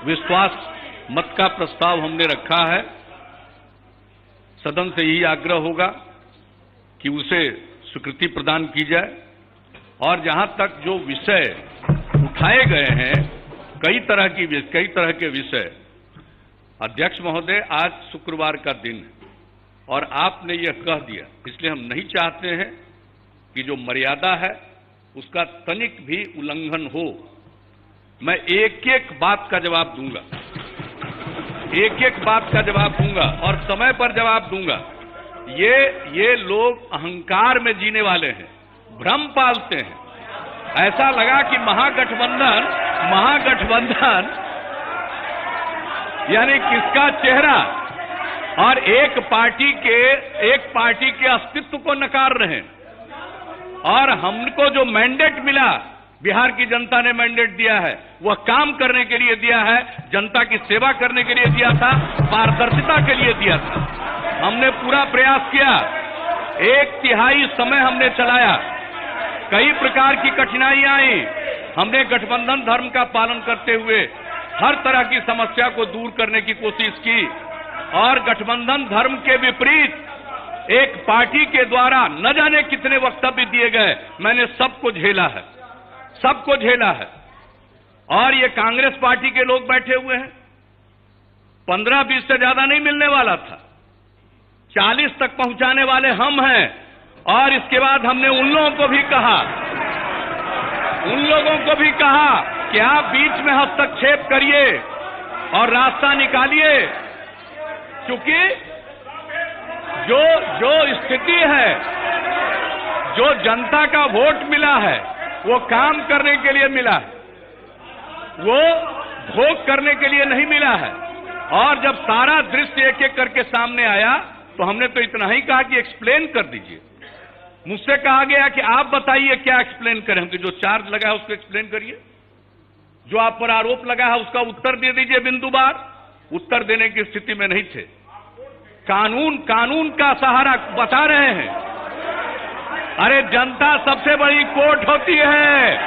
विश्वास मत का प्रस्ताव हमने रखा है। सदन से यही आग्रह होगा कि उसे स्वीकृति प्रदान की जाए और जहां तक जो विषय उठाए गए हैं, कई तरह के विषय, अध्यक्ष महोदय आज शुक्रवार का दिन है और आपने यह कह दिया, इसलिए हम नहीं चाहते हैं कि जो मर्यादा है उसका तनिक भी उल्लंघन हो। मैं एक एक बात का जवाब दूंगा, एक एक बात का जवाब दूंगा और समय पर जवाब दूंगा। ये लोग अहंकार में जीने वाले हैं, भ्रम पालते हैं। ऐसा लगा कि महागठबंधन यानी किसका चेहरा, और एक पार्टी के अस्तित्व को नकार रहे हैं। और हमको जो मैंडेट मिला, बिहार की जनता ने मैंडेट दिया है, वह काम करने के लिए दिया है, जनता की सेवा करने के लिए दिया था, पारदर्शिता के लिए दिया था। हमने पूरा प्रयास किया, 1/3 समय हमने चलाया, कई प्रकार की कठिनाइयां आई, हमने गठबंधन धर्म का पालन करते हुए हर तरह की समस्या को दूर करने की कोशिश की। और गठबंधन धर्म के विपरीत एक पार्टी के द्वारा न जाने कितने वक्तव्य दिए गए, मैंने सबको झेला है, सबको झेला है। और ये कांग्रेस पार्टी के लोग बैठे हुए हैं, 15-20 से ज्यादा नहीं मिलने वाला था, 40 तक पहुंचाने वाले हम हैं। और इसके बाद हमने उन लोगों को भी कहा कि आप बीच में हस्तक्षेप करिए और रास्ता निकालिए, क्योंकि जो स्थिति है, जो जनता का वोट मिला है, वो काम करने के लिए मिला है, वो भोग करने के लिए नहीं मिला है। और जब सारा दृश्य एक एक करके सामने आया तो हमने तो इतना ही कहा कि एक्सप्लेन कर दीजिए। मुझसे कहा गया कि आप बताइए क्या एक्सप्लेन करें, कि जो चार्ज लगा है उसको एक्सप्लेन करिए, जो आप पर आरोप लगा है उसका उत्तर दे दीजिए बिंदुवार। उत्तर देने की स्थिति में नहीं थे। कानून का सहारा बता रहे हैं। अरे जनता सबसे बड़ी कोर्ट होती है,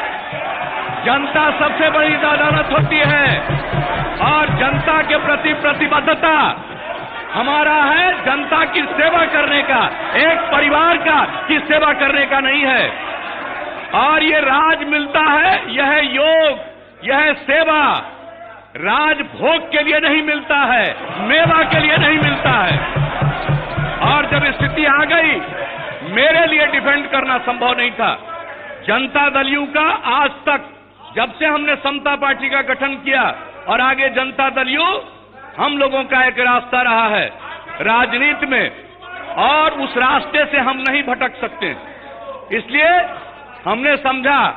जनता सबसे बड़ी अदालत होती है, और जनता के प्रति प्रतिबद्धता हमारा है जनता की सेवा करने का, एक परिवार की सेवा करने का नहीं है। और ये राज मिलता है, यह योग, यह सेवा राज भोग के लिए नहीं मिलता है, मेवा के लिए नहीं मिलता है। और जब स्थिति आ गई, मेरे लिए डिफेंड करना संभव नहीं था। जनता दल यू का आज तक, जब से हमने समता पार्टी का गठन किया और आगे जनता दल यू, हम लोगों का एक रास्ता रहा है राजनीति में, और उस रास्ते से हम नहीं भटक सकते। इसलिए हमने समझा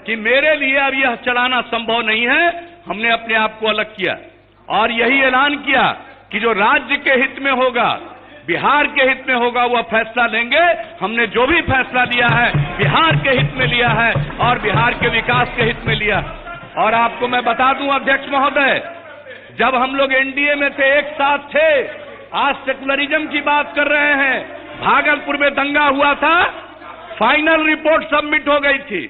कि मेरे लिए अब यह चलाना संभव नहीं है। हमने अपने आप को अलग किया और यही ऐलान किया कि जो राज्य के हित में होगा, बिहार के हित में होगा, वह फैसला लेंगे। हमने जो भी फैसला लिया है बिहार के हित में लिया है और बिहार के विकास के हित में लिया। और आपको मैं बता दूं अध्यक्ष महोदय, जब हम लोग एनडीए में थे, एक साथ थे, आज सेकुलरिज्म की बात कर रहे हैं। भागलपुर में दंगा हुआ था, फाइनल रिपोर्ट सबमिट हो गई थी,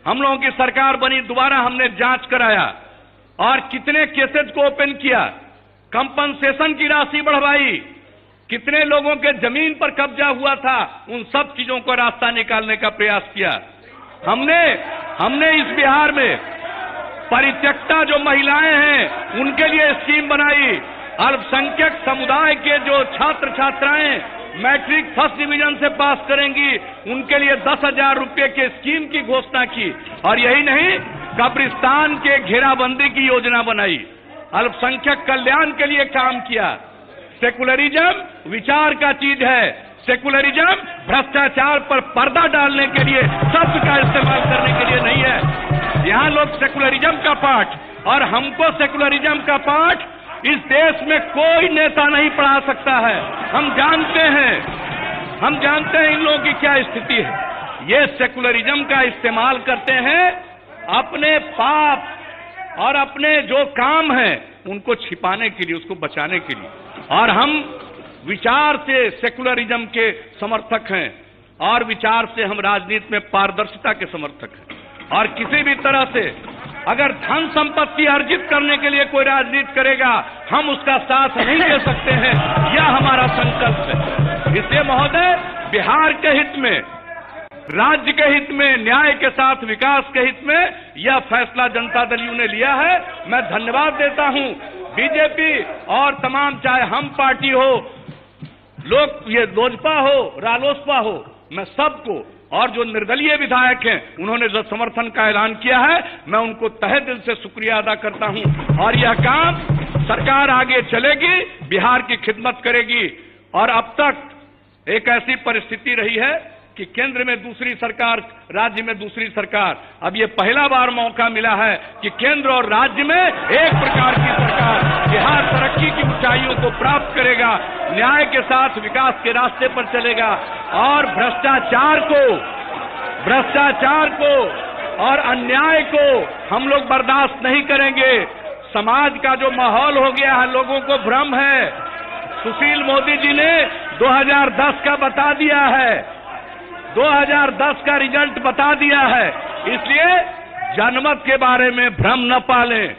हम लोगों की सरकार बनी, दोबारा हमने जांच कराया और कितने केसेज को ओपन किया, कंपनसेशन की राशि बढ़वाई, कितने लोगों के जमीन पर कब्जा हुआ था, उन सब चीजों को रास्ता निकालने का प्रयास किया। हमने इस बिहार में परित्यक्ता जो महिलाएं हैं उनके लिए स्कीम बनाई। अल्पसंख्यक समुदाय के जो छात्र छात्राएं मैट्रिक फर्स्ट डिवीजन से पास करेंगी, उनके लिए 10,000 रुपए के स्कीम की घोषणा की। और यही नहीं, कब्रिस्तान के घेराबंदी की योजना बनाई, अल्पसंख्यक कल्याण के लिए काम किया। सेकुलरिज्म विचार का चीज है, सेकुलरिज्म भ्रष्टाचार पर पर्दा डालने के लिए, शब्द का इस्तेमाल करने के लिए नहीं है। यहां लोग सेकुलरिज्म का पाठ, और हमको सेकुलरिज्म का पाठ इस देश में कोई नेता नहीं पढ़ा सकता है। हम जानते हैं इन लोगों की क्या स्थिति है। ये सेकुलरिज्म का इस्तेमाल करते हैं अपने पाप और अपने जो काम है उनको छिपाने के लिए, उसको बचाने के लिए। और हम विचार से सेकुलरिज्म के समर्थक हैं और विचार से हम राजनीति में पारदर्शिता के समर्थक हैं। और किसी भी तरह से अगर धन संपत्ति अर्जित करने के लिए कोई राजनीति करेगा, हम उसका साथ नहीं दे सकते हैं। यह हमारा संकल्प है। इसलिए महोदय, बिहार के हित में, राज्य के हित में, न्याय के साथ विकास के हित में यह फैसला जनता दल यू ने लिया है। मैं धन्यवाद देता हूं बीजेपी और तमाम, चाहे हम पार्टी हो, ये लोजपा हो, रालोसपा हो, मैं सबको, और जो निर्दलीय विधायक हैं उन्होंने जो समर्थन का ऐलान किया है, मैं उनको तहे दिल से शुक्रिया अदा करता हूं। और यह काम सरकार आगे चलेगी, बिहार की खिदमत करेगी। और अब तक एक ऐसी परिस्थिति रही है कि केंद्र में दूसरी सरकार, राज्य में दूसरी सरकार। अब ये पहला बार मौका मिला है कि केंद्र और राज्य में एक प्रकार की सरकार। बिहार तरक्की की ऊंचाइयों को प्राप्त करेगा, न्याय के साथ विकास के रास्ते पर चलेगा और भ्रष्टाचार को और अन्याय को हम लोग बर्दाश्त नहीं करेंगे। समाज का जो माहौल हो गया है, लोगों को भ्रम है। सुशील मोदी जी ने 2010 का बता दिया है, 2010 का रिजल्ट बता दिया है। इसलिए जनमत के बारे में भ्रम न पालें।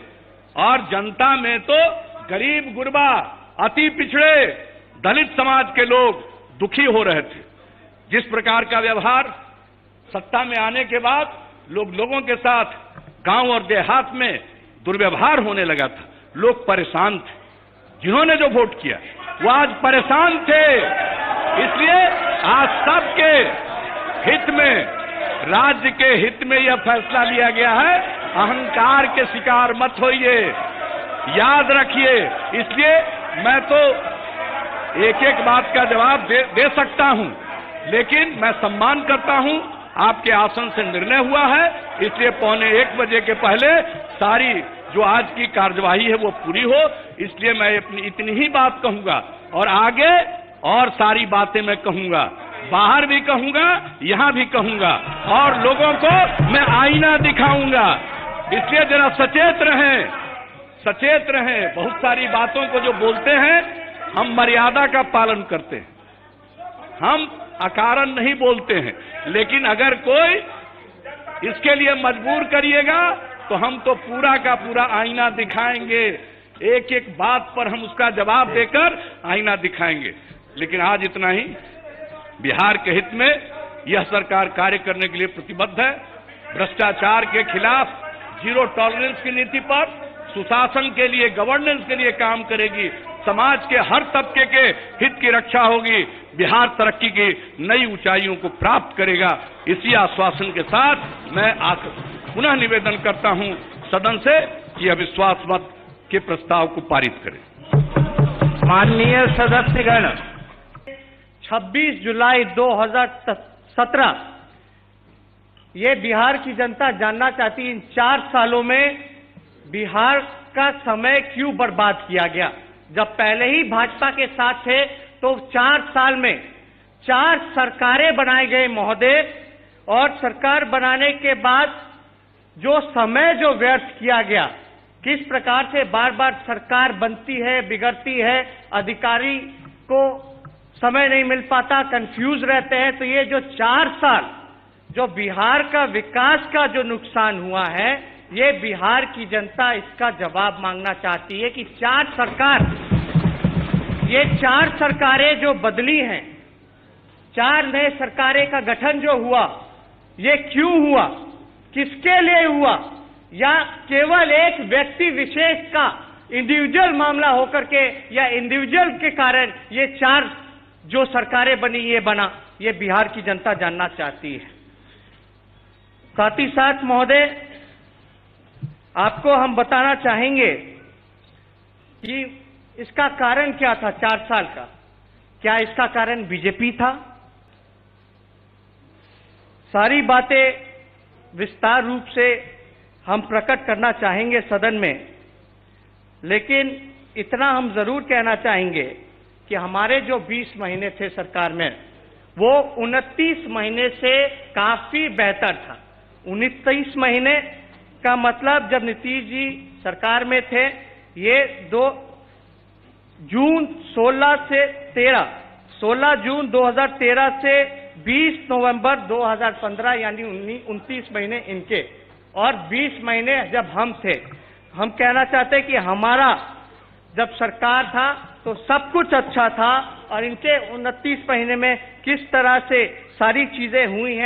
और जनता में तो गरीब गुरबा, अति पिछड़े, दलित समाज के लोग दुखी हो रहे थे। जिस प्रकार का व्यवहार सत्ता में आने के बाद लोगों के साथ गांव और देहात में दुर्व्यवहार होने लगा था, लोग परेशान थे। जिन्होंने जो वोट किया वो आज परेशान थे। इसलिए आज सबके हित में, राज्य के हित में यह फैसला लिया गया है। अहंकार के शिकार मत होइए, याद रखिए। इसलिए मैं तो एक एक बात का जवाब दे सकता हूं, लेकिन मैं सम्मान करता हूं, आपके आसन से निर्णय हुआ है। इसलिए 1:15 बजे के पहले सारी जो आज की कार्यवाही है वो पूरी हो। इसलिए मैं इतनी ही बात कहूंगा और आगे और सारी बातें मैं कहूंगा, बाहर भी कहूंगा, यहां भी कहूंगा, और लोगों को मैं आईना दिखाऊंगा। इसलिए जरा सचेत रहें। बहुत सारी बातों को जो बोलते हैं, हम मर्यादा का पालन करते हैं, हम अकारण नहीं बोलते हैं। लेकिन अगर कोई इसके लिए मजबूर करिएगा तो हम तो पूरा का पूरा आईना दिखाएंगे। एक एक बात पर हम उसका जवाब देकर आईना दिखाएंगे। लेकिन आज इतना ही। बिहार के हित में यह सरकार कार्य करने के लिए प्रतिबद्ध है। भ्रष्टाचार के खिलाफ जीरो टॉलरेंस की नीति पर, सुशासन के लिए, गवर्नेंस के लिए काम करेगी। समाज के हर तबके के हित की रक्षा होगी। बिहार तरक्की की नई ऊंचाइयों को प्राप्त करेगा। इसी आश्वासन के साथ मैं पुनः निवेदन करता हूं सदन से कि अविश्वास मत के प्रस्ताव को पारित करें। माननीय सदस्यगण, 26 जुलाई 2017 ये बिहार की जनता जानना चाहती है, इन 4 सालों में बिहार का समय क्यों बर्बाद किया गया। जब पहले ही भाजपा के साथ थे तो 4 साल में 4 सरकारें बनाई गई महोदय, और सरकार बनाने के बाद जो समय जो व्यर्थ किया गया, किस प्रकार से बार बार सरकार बनती है, बिगड़ती है, अधिकारी को समय नहीं मिल पाता, कंफ्यूज रहते हैं। तो ये जो 4 साल जो बिहार का विकास का जो नुकसान हुआ है, ये बिहार की जनता इसका जवाब मांगना चाहती है कि 4 सरकारें जो बदली हैं, 4 नए सरकारें का गठन जो हुआ, ये क्यों हुआ, किसके लिए हुआ, या केवल एक व्यक्ति विशेष का इंडिविजुअल मामला होकर के या इंडिविजुअल के कारण ये 4 जो सरकारें बनी, ये बना, ये बिहार की जनता जानना चाहती है। साथ ही साथ महोदय, आपको हम बताना चाहेंगे कि इसका कारण क्या था 4 साल का। क्या इसका कारण बीजेपी था? सारी बातें विस्तार रूप से हम प्रकट करना चाहेंगे सदन में, लेकिन इतना हम जरूर कहना चाहेंगे कि हमारे जो 20 महीने थे सरकार में, वो 29 महीने से काफी बेहतर था। 29 महीने का मतलब जब नीतीश जी सरकार में थे, ये 2 जून 16 जून 2013 से 20 नवंबर 2015 यानी 29 महीने इनके, और 20 महीने जब हम थे। हम कहना चाहते हैं कि हमारा जब सरकार था तो सब कुछ अच्छा था और इनके 29 महीने में किस तरह से सारी चीजें हुई हैं।